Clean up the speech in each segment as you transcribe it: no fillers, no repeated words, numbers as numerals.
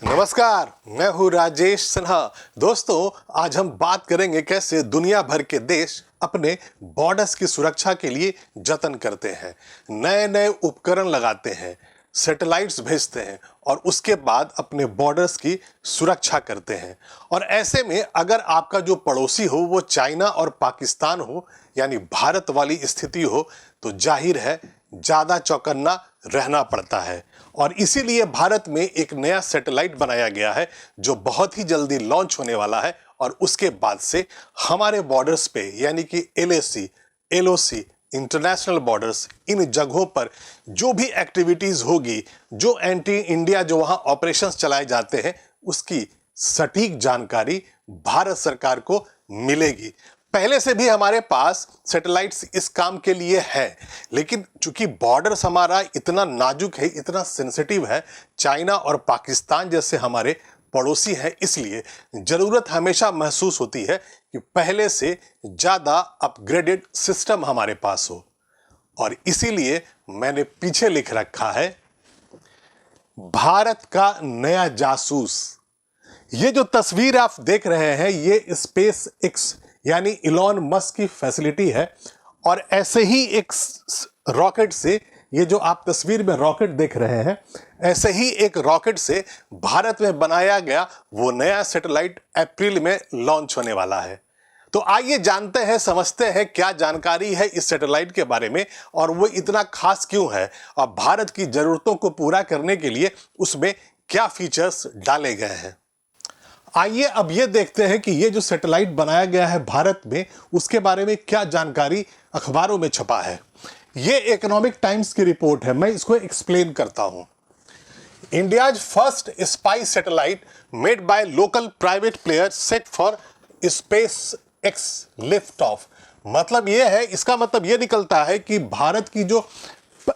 नमस्कार, मैं हूँ राजेश सिन्हा। दोस्तों, आज हम बात करेंगे कैसे दुनिया भर के देश अपने बॉर्डर्स की सुरक्षा के लिए जतन करते हैं, नए नए उपकरण लगाते हैं, सैटेलाइट्स भेजते हैं और उसके बाद अपने बॉर्डर्स की सुरक्षा करते हैं। और ऐसे में अगर आपका जो पड़ोसी हो वो चाइना और पाकिस्तान हो, यानी भारत वाली स्थिति हो, तो जाहिर है ज़्यादा चौकन्ना रहना पड़ता है। और इसीलिए भारत में एक नया सैटेलाइट बनाया गया है जो बहुत ही जल्दी लॉन्च होने वाला है और उसके बाद से हमारे बॉर्डर्स पे यानी कि एलएसी, एलओसी, इंटरनेशनल बॉर्डर्स, इन जगहों पर जो भी एक्टिविटीज़ होगी, जो एंटी इंडिया जो वहाँ ऑपरेशंस चलाए जाते हैं, उसकी सटीक जानकारी भारत सरकार को मिलेगी। पहले से भी हमारे पास सैटेलाइट्स इस काम के लिए है, लेकिन चूंकि बॉर्डर्स हमारा इतना नाजुक है, इतना सेंसिटिव है, चाइना और पाकिस्तान जैसे हमारे पड़ोसी हैं, इसलिए ज़रूरत हमेशा महसूस होती है कि पहले से ज़्यादा अपग्रेडेड सिस्टम हमारे पास हो। और इसीलिए मैंने पीछे लिख रखा है, भारत का नया जासूस। ये जो तस्वीर आप देख रहे हैं, ये स्पेस एक्स यानी इलॉन मस्क की फैसिलिटी है। और ऐसे ही एक रॉकेट से, ये जो आप तस्वीर में रॉकेट देख रहे हैं, ऐसे ही एक रॉकेट से भारत में बनाया गया वो नया सैटेलाइट अप्रैल में लॉन्च होने वाला है। तो आइए जानते हैं, समझते हैं क्या जानकारी है इस सैटेलाइट के बारे में और वो इतना खास क्यों है और भारत की जरूरतों को पूरा करने के लिए उसमें क्या फीचर्स डाले गए हैं। आइए अब ये देखते हैं कि ये जो सैटेलाइट बनाया गया है भारत में, उसके बारे में क्या जानकारी अखबारों में छपा है। ये इकोनॉमिक टाइम्स की रिपोर्ट है, मैं इसको एक्सप्लेन करता हूं। India's first spy satellite made by local private player set for space x lift off. मतलब ये है, इसका मतलब ये निकलता है कि भारत की जो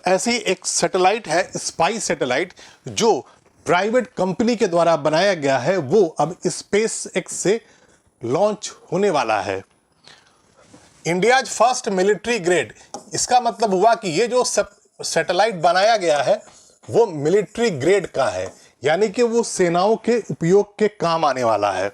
ऐसी एक सैटेलाइट है, स्पाई सैटेलाइट, जो प्राइवेट कंपनी के द्वारा बनाया गया है, वो अब स्पेस एक्स से लॉन्च होने वाला है। इंडियाज फर्स्ट मिलिट्री ग्रेड, इसका मतलब हुआ कि ये जो सैटेलाइट बनाया गया है वो मिलिट्री ग्रेड का है, यानी कि वो सेनाओं के उपयोग के काम आने वाला है।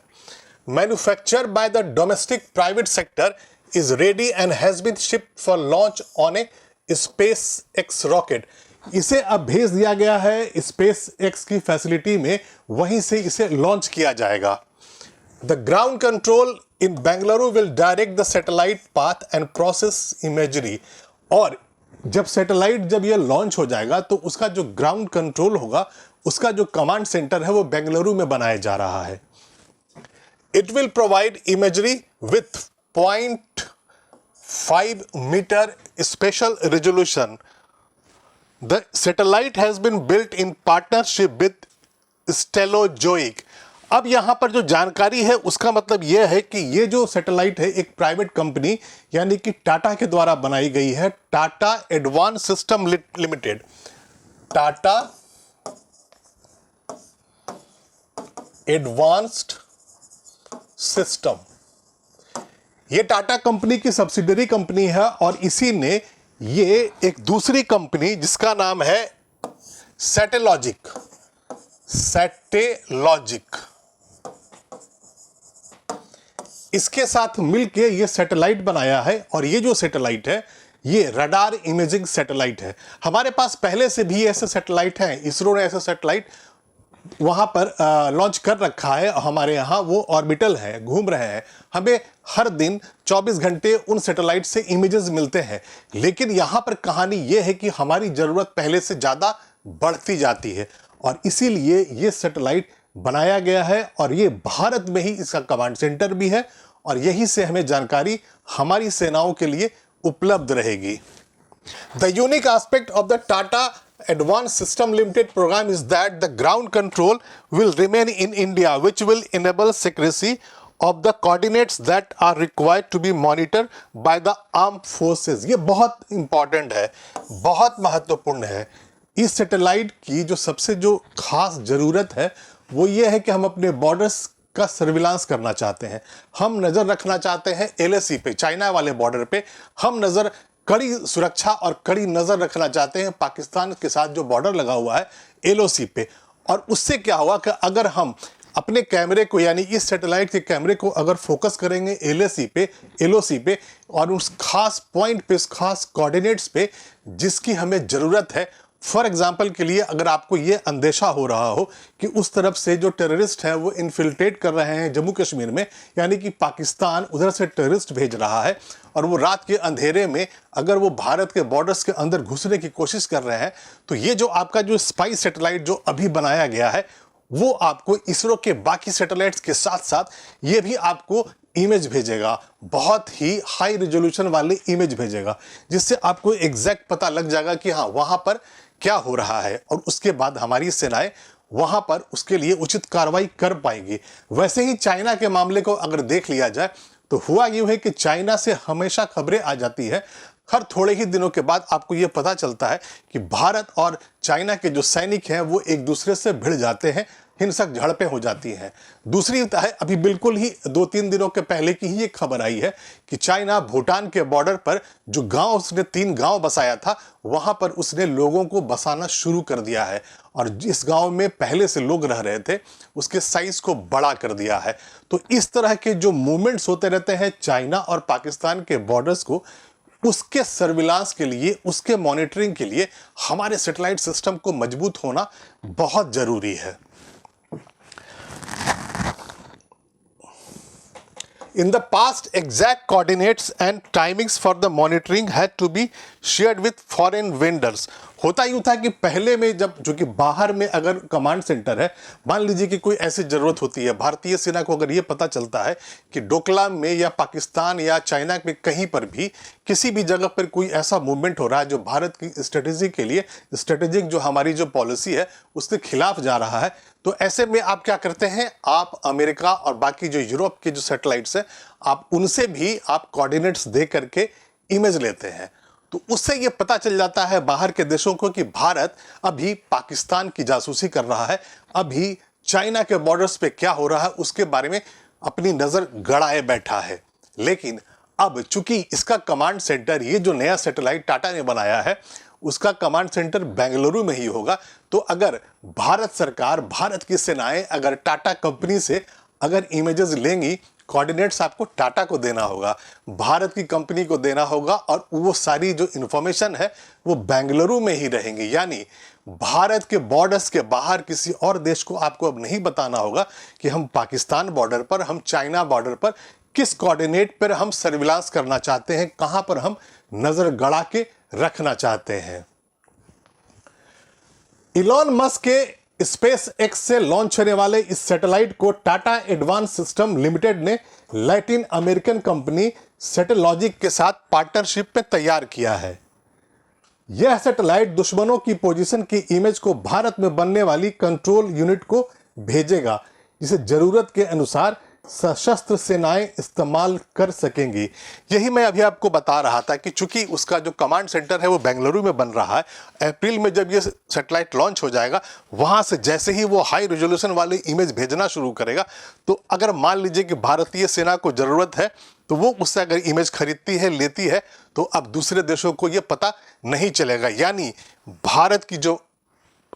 Manufacture by the domestic private sector is ready and has been shipped for launch on a SpaceX rocket. इसे अब भेज दिया गया है स्पेस एक्स की फैसिलिटी में, वहीं से इसे लॉन्च किया जाएगा। The ground control in Bengaluru will direct the satellite path and process imagery. और जब सैटेलाइट जब ये लॉन्च हो जाएगा तो उसका जो ग्राउंड कंट्रोल होगा, उसका जो कमांड सेंटर है वो बेंगलुरु में बनाया जा रहा है। It will provide imagery with 0.5 metre spatial resolution. The satellite has been built in partnership with Stellozoic। अब यहाँ पर जो जानकारी है उसका मतलब यह है कि ये जो सैटेलाइट है एक प्राइवेट कंपनी यानी कि टाटा के द्वारा बनाई गई है, Tata advance system limited. Tata advanced system, ये टाटा कंपनी की सब्सिडरी कंपनी है और इसी ने ये एक दूसरी कंपनी जिसका नाम है सैटेलॉजिक, इसके साथ मिलके ये सैटेलाइट बनाया है। और ये जो सैटेलाइट है ये रडार इमेजिंग सैटेलाइट है। हमारे पास पहले से भी ऐसे सैटेलाइट हैं, इसरो ने ऐसे सैटेलाइट वहाँ पर लॉन्च कर रखा है। हमारे यहाँ वो ऑर्बिटल है, घूम रहे हैं, हमें हर दिन 24 घंटे उन सैटेलाइट से इमेजेस मिलते हैं। लेकिन यहाँ पर कहानी ये है कि हमारी ज़रूरत पहले से ज़्यादा बढ़ती जाती है और इसीलिए ये सैटेलाइट बनाया गया है और ये भारत में ही इसका कमांड सेंटर भी है और यहीं से हमें जानकारी हमारी सेनाओं के लिए उपलब्ध रहेगी। The unique aspect of the Tata Advanced System Limited program is that the ground control will remain in India, which will enable secrecy of the coordinates that are required to be monitored by the armed forces। ये बहुत important है, बहुत महत्वपूर्ण है। इस satellite की जो सबसे जो खास ज़रूरत है वो ये है कि हम अपने बॉर्डर्स का सर्विलांस करना चाहते हैं, हम नज़र रखना चाहते हैं एलएसी पे, चाइना वाले बॉर्डर पे हम नज़र कड़ी सुरक्षा और कड़ी नजर रखना चाहते हैं पाकिस्तान के साथ जो बॉर्डर लगा हुआ है एलओसी पे। और उससे क्या हुआ कि अगर हम अपने कैमरे को यानी इस सैटेलाइट के कैमरे को अगर फोकस करेंगे एलओसी पे और उस खास पॉइंट पे, उस खास कोऑर्डिनेट्स पे जिसकी हमें ज़रूरत है, फॉर एग्जाम्पल के लिए अगर आपको ये अंदेशा हो रहा हो कि उस तरफ से जो टेररिस्ट हैं वो इन्फिल्ट्रेट कर रहे हैं जम्मू कश्मीर में, यानी कि पाकिस्तान उधर से टेररिस्ट भेज रहा है और वो रात के अंधेरे में अगर वो भारत के बॉर्डर्स के अंदर घुसने की कोशिश कर रहे हैं, तो ये जो आपका जो स्पाई सैटेलाइट जो अभी बनाया गया है वो आपको इसरो के बाकी सैटेलाइट्स के साथ साथ ये भी आपको इमेज भेजेगा, बहुत ही हाई रेजोल्यूशन वाली इमेज भेजेगा, जिससे आपको एग्जैक्ट पता लग जाएगा कि हाँ वहां पर क्या हो रहा है और उसके बाद हमारी सेनाएं वहां पर उसके लिए उचित कार्रवाई कर पाएंगी। वैसे ही चाइना के मामले को अगर देख लिया जाए तो हुआ यूं है कि चाइना से हमेशा खबरें आ जाती है, हर थोड़े ही दिनों के बाद आपको यह पता चलता है कि भारत और चाइना के जो सैनिक हैं वो एक दूसरे से भिड़ जाते हैं, हिंसक झड़पें हो जाती हैं। दूसरी है, अभी बिल्कुल ही 2-3 दिनों के पहले की ही एक खबर आई है कि चाइना भूटान के बॉर्डर पर जो गांव उसने 3 गांव बसाया था वहां पर उसने लोगों को बसाना शुरू कर दिया है और जिस गांव में पहले से लोग रह रहे थे उसके साइज को बड़ा कर दिया है। तो इस तरह के जो मूवमेंट्स होते रहते हैं चाइना और पाकिस्तान के बॉर्डर्स को, उसके सर्विलांस के लिए, उसके मॉनिटरिंग के लिए हमारे सैटेलाइट सिस्टम को मजबूत होना बहुत जरूरी है। In the past, exact coordinates and timings for the monitoring had to be shared with foreign vendors. होता यूँ था कि पहले में जब जो कि बाहर में अगर कमांड सेंटर है, मान लीजिए कि कोई ऐसी ज़रूरत होती है, भारतीय सेना को अगर ये पता चलता है कि डोकलाम में या पाकिस्तान या चाइना में कहीं पर भी किसी भी जगह पर कोई ऐसा मूवमेंट हो रहा है जो भारत की स्ट्रेटेजी के लिए, स्ट्रेटेजिक जो हमारी जो पॉलिसी है उसके खिलाफ जा रहा है, तो ऐसे में आप क्या करते हैं, आप अमेरिका और बाकी जो यूरोप के जो सैटेलाइट्स हैं आप उनसे भी आप कोऑर्डिनेट्स दे करके इमेज लेते हैं। तो उससे ये पता चल जाता है बाहर के देशों को कि भारत अभी पाकिस्तान की जासूसी कर रहा है, अभी चाइना के बॉर्डर्स पे क्या हो रहा है उसके बारे में अपनी नज़र गड़ाए बैठा है। लेकिन अब चूंकि इसका कमांड सेंटर, ये जो नया सैटेलाइट टाटा ने बनाया है उसका कमांड सेंटर बेंगलुरु में ही होगा, तो अगर भारत सरकार, भारत की सेनाएं अगर टाटा कंपनी से अगर इमेजेस लेंगी, कोऑर्डिनेट्स आपको टाटा को देना होगा, भारत की कंपनी को देना होगा और वो सारी जो इंफॉर्मेशन है वो बेंगलुरु में ही रहेंगी। यानी भारत के बॉर्डर्स के बाहर किसी और देश को आपको अब नहीं बताना होगा कि हम पाकिस्तान बॉर्डर पर, हम चाइना बॉर्डर पर किस कोऑर्डिनेट पर हम सर्विलांस करना चाहते हैं, कहां पर हम नजर गड़ा के रखना चाहते हैं। इलॉन मस्क के स्पेस एक्स से लॉन्च होने वाले इस सैटेलाइट को टाटा एडवांस सिस्टम लिमिटेड ने लैटिन अमेरिकन कंपनी सैटेलॉजिक के साथ पार्टनरशिप में तैयार किया है। यह सैटेलाइट दुश्मनों की पोजीशन की इमेज को भारत में बनने वाली कंट्रोल यूनिट को भेजेगा, जिसे जरूरत के अनुसार सशस्त्र सेनाएं इस्तेमाल कर सकेंगी। यही मैं अभी आपको बता रहा था कि चूंकि उसका जो कमांड सेंटर है वो बेंगलुरु में बन रहा है, अप्रैल में जब ये सैटेलाइट लॉन्च हो जाएगा वहां से जैसे ही वो हाई रेजोल्यूशन वाली इमेज भेजना शुरू करेगा, तो अगर मान लीजिए कि भारतीय सेना को ज़रूरत है तो वो उससे अगर इमेज खरीदती है, लेती है, तो अब दूसरे देशों को ये पता नहीं चलेगा। यानी भारत की जो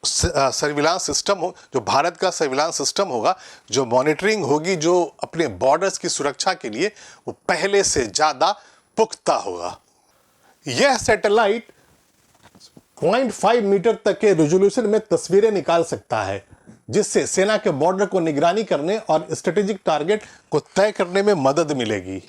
सर्विलांस सिस्टम हो, जो भारत का सर्विलांस सिस्टम होगा, जो मॉनिटरिंग होगी, जो अपने बॉर्डर्स की सुरक्षा के लिए, वो पहले से ज़्यादा पुख्ता होगा। यह सैटेलाइट 0.5 मीटर तक के रेजोल्यूशन में तस्वीरें निकाल सकता है, जिससे सेना के बॉर्डर को निगरानी करने और स्ट्रेटेजिक टारगेट को तय करने में मदद मिलेगी।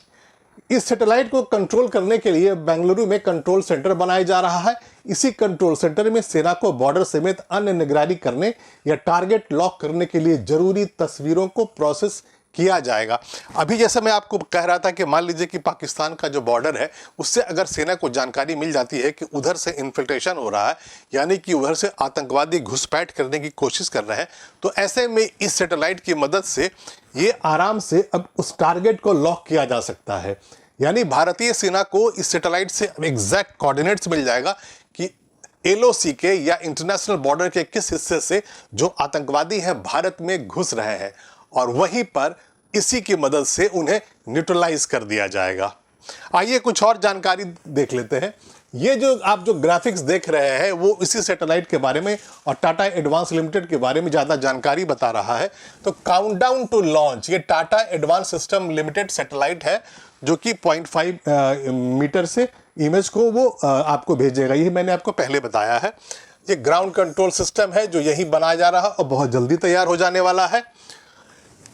इस सैटेलाइट को कंट्रोल करने के लिए बेंगलुरु में कंट्रोल सेंटर बनाया जा रहा है। इसी कंट्रोल सेंटर में सेना को बॉर्डर समेत अन्य निगरानी करने या टारगेट लॉक करने के लिए जरूरी तस्वीरों को प्रोसेस किया जाएगा। अभी जैसे मैं आपको कह रहा था कि मान लीजिए कि पाकिस्तान का जो बॉर्डर है उससे अगर सेना को जानकारी मिल जाती है कि उधर से इन्फिल्ट्रेशन हो रहा है, यानी कि उधर से आतंकवादी घुसपैठ करने की कोशिश कर रहे हैं, तो ऐसे में इस सैटेलाइट की मदद से ये आराम से अब उस टारगेट को लॉक किया जा सकता है। यानी भारतीय सेना को इस सैटेलाइट से एग्जैक्ट कोऑर्डिनेट्स मिल जाएगा कि एलओसी के या इंटरनेशनल बॉर्डर के किस हिस्से से जो आतंकवादी हैं भारत में घुस रहे हैं, और वहीं पर इसी की मदद से उन्हें न्यूट्रलाइज कर दिया जाएगा। आइए कुछ और जानकारी देख लेते हैं। ये जो आप जो ग्राफिक्स देख रहे हैं वो इसी सैटेलाइट के बारे में और टाटा एडवांस लिमिटेड के बारे में ज़्यादा जानकारी बता रहा है। तो काउंटडाउन टू लॉन्च, ये Tata advance system limited satellite है जो कि 0.5 मीटर से इमेज को वो आपको भेजेगा। यही मैंने आपको पहले बताया है। ये ग्राउंड कंट्रोल सिस्टम है जो यही बनाया जा रहा है और बहुत जल्दी तैयार हो जाने वाला है।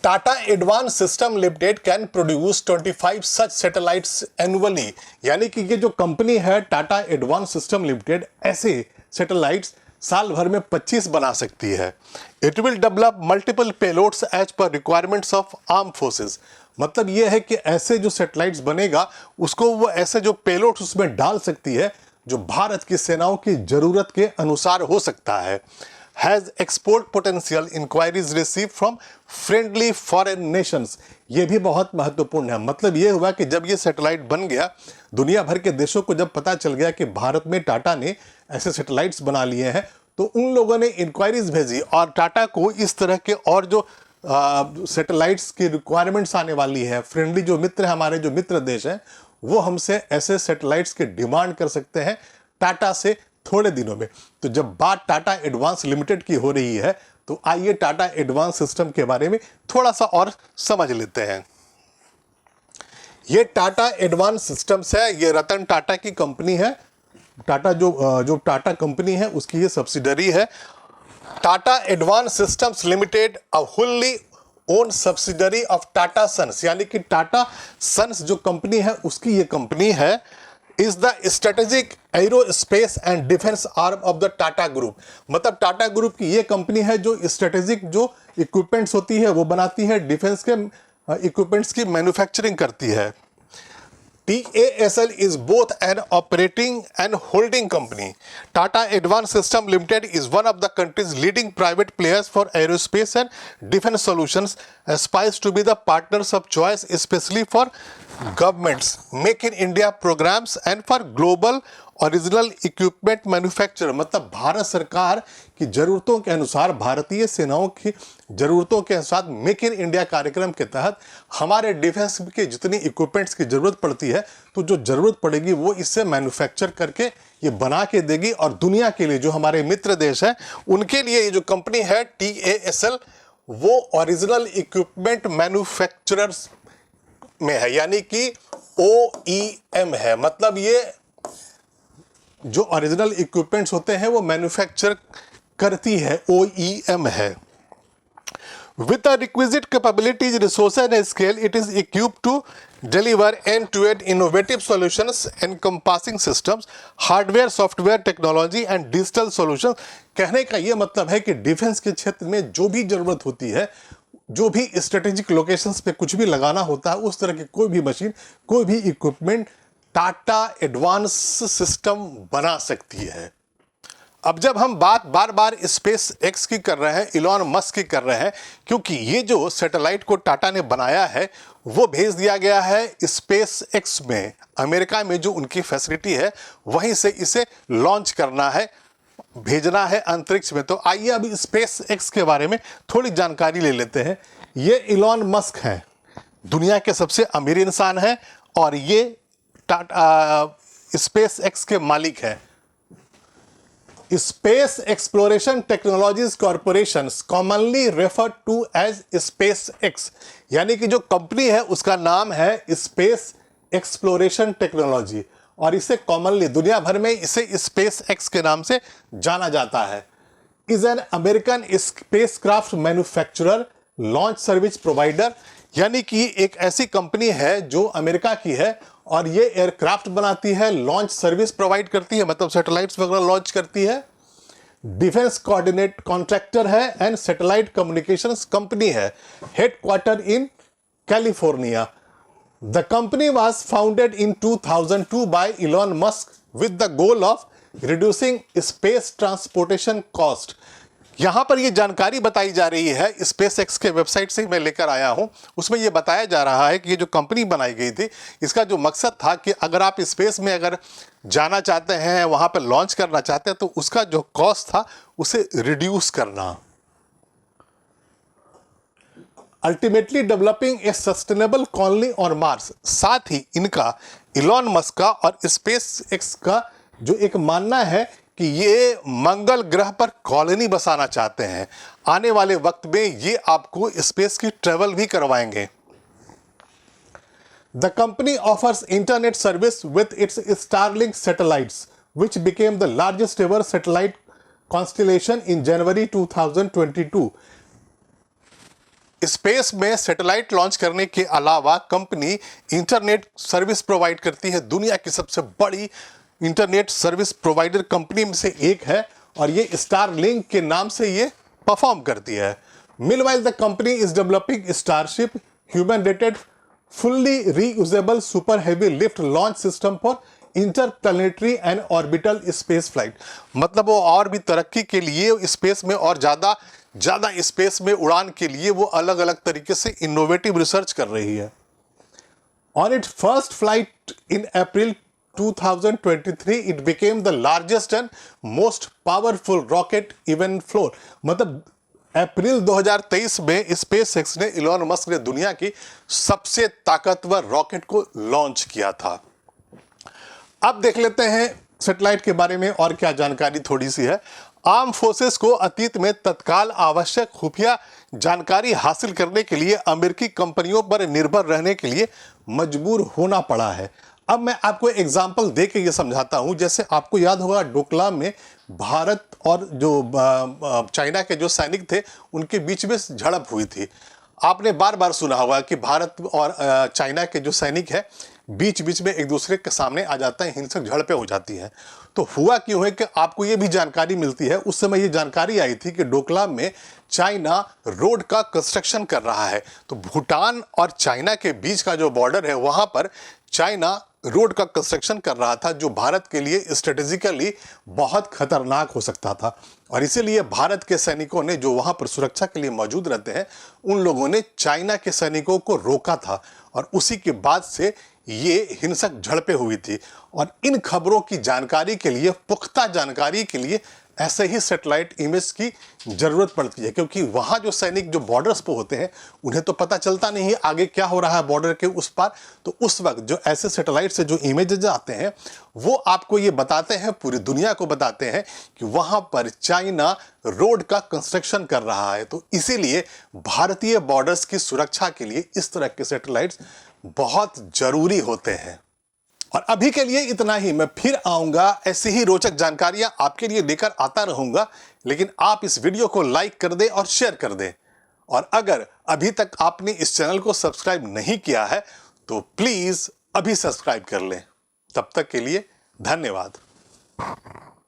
Tata advance system limited can produce 25 such satellites annually, यानी कि ये जो कंपनी है टाटा एडवांस सिस्टम लिमिटेड ऐसे सैटेलाइट्स साल भर में 25 बना सकती है। It will develop multiple payloads as per requirements of arm forces. मतलब ये है कि ऐसे जो सैटेलाइट्स बनेगा उसको वो ऐसे जो पेलोड्स उसमें डाल सकती है जो भारत की सेनाओं की जरूरत के अनुसार हो सकता है। Has export potential, inquiries receive from friendly foreign nations. ये भी बहुत महत्वपूर्ण है। मतलब ये हुआ कि जब ये सैटेलाइट बन गया, दुनिया भर के देशों को जब पता चल गया कि भारत में टाटा ने ऐसे सैटेलाइट्स बना लिए हैं, तो उन लोगों ने इंक्वायरीज भेजी और टाटा को इस तरह के और जो सैटेलाइट्स की रिक्वायरमेंट्स आने वाली है, फ्रेंडली जो मित्र हमारे जो मित्र देश हैं वो हमसे ऐसे सैटेलाइट्स की डिमांड कर सकते हैं टाटा से थोड़े दिनों में। तो जब बात टाटा एडवांस लिमिटेड की हो रही है तो आइए टाटा एडवांस सिस्टम के बारे में थोड़ा सा और समझ लेते हैं। ये टाटा एडवांस सिस्टम्स है, ये रतन टाटा की कंपनी है। टाटा जो टाटा कंपनी है उसकी ये सब्सिडरी है। Tata Advanced Systems Limited a wholly owned subsidiary of Tata Sons, यानी कि टाटा सन्स जो कंपनी है उसकी ये कंपनी है। Is the strategic aerospace and defence arm of the Tata group. मतलब टाटा ग्रुप की ये कंपनी है जो स्ट्रेटेजिक जो इक्विपमेंट्स होती है वो बनाती है, डिफेंस के इक्विपमेंट्स की मैन्युफैक्चरिंग करती है। TASL is both an operating and holding company. Tata Advanced System Limited is one of the country's leading private players for aerospace and defense solutions, aspires to be the partners of choice, especially for governments, Make in India programs and for global original equipment manufacturer. मतलब भारत सरकार की ज़रूरतों के अनुसार, भारतीय सेनाओं की ज़रूरतों के अनुसार मेक इन इंडिया कार्यक्रम के तहत हमारे डिफेंस के जितनी इक्विपमेंट्स की ज़रूरत पड़ती है तो जो ज़रूरत पड़ेगी वो इससे मैन्युफैक्चर करके ये बना के देगी। और दुनिया के लिए जो हमारे मित्र देश हैं उनके लिए ये जो कंपनी है TASL वो ओरिजिनल इक्विपमेंट मैन्युफैक्चरर्स में है, यानी कि OEM है। मतलब ये जो ओरिजिनल इक्विपमेंट्स होते हैं वो मैन्युफैक्चर करती है, OEM है। With the requisite capabilities, resources and scale, it is equipped to deliver end-to-end innovative solutions encompassing systems, hardware, software, technology and digital solutions। कहने का ये मतलब है कि डिफेंस के क्षेत्र में जो भी ज़रूरत होती है, जो भी स्ट्रेटेजिक लोकेशंस पे कुछ भी लगाना होता है, उस तरह की कोई भी मशीन, कोई भी इक्विपमेंट टाटा एडवांस सिस्टम बना सकती है। अब जब हम बात बार बार स्पेस एक्स की कर रहे हैं, इलॉन मस्क की कर रहे हैं, क्योंकि ये जो सैटेलाइट को टाटा ने बनाया है वो भेज दिया गया है स्पेस एक्स में, अमेरिका में जो उनकी फैसिलिटी है वहीं से इसे लॉन्च करना है, भेजना है अंतरिक्ष में। तो आइए अभी स्पेस एक्स के बारे में थोड़ी जानकारी ले लेते हैं। ये इलॉन मस्क हैं, दुनिया के सबसे अमीर इंसान हैं और ये स्पेस एक्स के मालिक है। Space Exploration Technologies Corporation commonly refer to as SpaceX, यानी कि जो कंपनी है उसका नाम है स्पेस एक्सप्लोरेशन टेक्नोलॉजी और इसे कॉमनली दुनिया भर में इसे स्पेस एक्स के नाम से जाना जाता है। Is an American spacecraft manufacturer, launch service provider, यानी कि एक ऐसी कंपनी है जो अमेरिका की है और ये एयरक्राफ्ट बनाती है, लॉन्च सर्विस प्रोवाइड करती है, मतलब सैटेलाइट्स वगैरह लॉन्च करती है, डिफेंस कोऑर्डिनेट कॉन्ट्रैक्टर है एंड सैटेलाइट कम्युनिकेशंस कंपनी है, headquarter in California. The company was founded in 2002 by Elon Musk with the goal of reducing space transportation cost. यहाँ पर ये जानकारी बताई जा रही है, स्पेस एक्स के वेबसाइट से मैं लेकर आया हूँ, उसमें ये बताया जा रहा है कि ये जो कंपनी बनाई गई थी इसका जो मकसद था कि अगर आप स्पेस में अगर जाना चाहते हैं, वहाँ पर लॉन्च करना चाहते हैं तो उसका जो कॉस्ट था उसे रिड्यूस करना। Ultimately developing a sustainable colony on Mars. साथ ही इनका इलॉन मस्क का और स्पेस एक्स का जो एक मानना है कि ये मंगल ग्रह पर कॉलोनी बसाना चाहते हैं। आने वाले वक्त में ये आपको स्पेस की ट्रेवल भी करवाएंगे। The company offers internet service with its Starlink satellites, which became the largest ever satellite constellation in January 2022. Space में सैटेलाइट लॉन्च करने के अलावा कंपनी इंटरनेट सर्विस प्रोवाइड करती है। दुनिया की सबसे बड़ी इंटरनेट सर्विस प्रोवाइडर कंपनी में से एक है और ये स्टारलिंक के नाम से ये परफॉर्म करती है। Meanwhile, the company is developing Starship, human-rated, fully reusable super heavy lift launch system for interplanetary and orbital space flight। मतलब वो और भी तरक्की के लिए स्पेस में और ज़्यादा स्पेस में उड़ान के लिए वो अलग अलग तरीके से इनोवेटिव रिसर्च कर रही है। On its first flight in April 2023, it became the largest and most powerful rocket even flown। मतलब अप्रैल 2023 में स्पेसएक्स ने इलॉन मस्क ने दुनिया की सबसे ताकतवर रॉकेट को लॉन्च किया था। अब देख लेते हैं सैटेलाइट के बारे में और क्या जानकारी थोड़ी सी है। आर्म फोर्सेस को अतीत में तत्काल आवश्यक खुफिया जानकारी हासिल करने के लिए अमेरिकी कंपनियों पर निर्भर रहने के लिए मजबूर होना पड़ा है। अब मैं आपको एग्जाम्पल दे के ये समझाता हूँ। जैसे आपको याद होगा डोकलाम में भारत और जो चाइना के जो सैनिक थे उनके बीच में झड़प हुई थी। आपने बार बार सुना होगा कि भारत और चाइना के जो सैनिक हैं बीच बीच में एक दूसरे के सामने आ जाते हैं, हिंसक झड़पें हो जाती हैं। तो हुआ क्यों है कि आपको ये भी जानकारी मिलती है। उस समय ये जानकारी आई थी कि डोकलाम में चाइना रोड का कंस्ट्रक्शन कर रहा है। तो भूटान और चाइना के बीच का जो बॉर्डर है वहाँ पर चाइना रोड का कंस्ट्रक्शन कर रहा था, जो भारत के लिए स्ट्रेटेजिकली बहुत खतरनाक हो सकता था। और इसीलिए भारत के सैनिकों ने जो वहाँ पर सुरक्षा के लिए मौजूद रहते हैं उन लोगों ने चाइना के सैनिकों को रोका था और उसी के बाद से ये हिंसक झड़पें हुई थी। और इन खबरों की जानकारी के लिए, पुख्ता जानकारी के लिए ऐसे ही सैटेलाइट इमेज की ज़रूरत पड़ती है, क्योंकि वहाँ जो सैनिक जो बॉर्डर्स पर होते हैं उन्हें तो पता चलता नहीं है आगे क्या हो रहा है बॉर्डर के उस पार। तो उस वक्त जो ऐसे सैटेलाइट से जो इमेजेज आते हैं वो आपको ये बताते हैं, पूरी दुनिया को बताते हैं कि वहाँ पर चाइना रोड का कंस्ट्रक्शन कर रहा है। तो इसीलिए भारतीय बॉर्डर्स की सुरक्षा के लिए इस तरह के सैटेलाइट्स बहुत ज़रूरी होते हैं। और अभी के लिए इतना ही। मैं फिर आऊंगा, ऐसी ही रोचक जानकारियां आपके लिए लेकर आता रहूंगा। लेकिन आप इस वीडियो को लाइक कर दें और शेयर कर दें। और अगर अभी तक आपने इस चैनल को सब्सक्राइब नहीं किया है तो प्लीज अभी सब्सक्राइब कर लें। तब तक के लिए धन्यवाद।